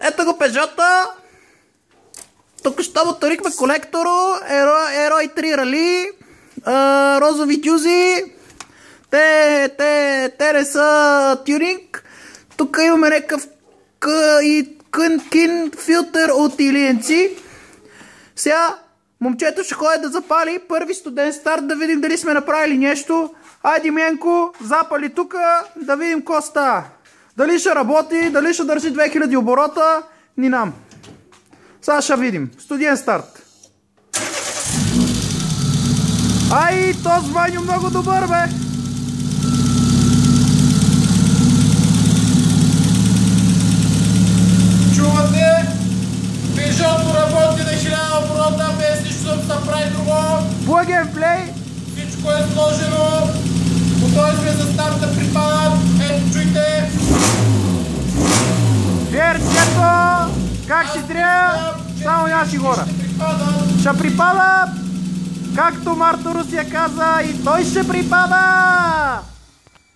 Ето го Пежота. Тук що моторихме колекторо. Ерой 3 рали. Розови дюзи. Те не са тюнинг. Тук имаме някакъв кин филтър от Илиенци. Сега момчето ще ходи да запали първи студент старт, да видим дали сме направили нещо. Айди Менко, запали тук, да видим какво става. Дали ще работи, дали ще държи 2000 оборота, ни нам. Сега ще видим. Студент старт. Ай, този Ваню много добър, бе! Чувате? Пежото работи на 1000 оборота, без нищо да се прави друго. Плъген плей. Всичко е сложено. Готови сме за старт да припадат. Ето, чуйте. Верчето! Как си трябва? Само наши хора. Ще припадат! Както Марто Русия каза, и той ще припада!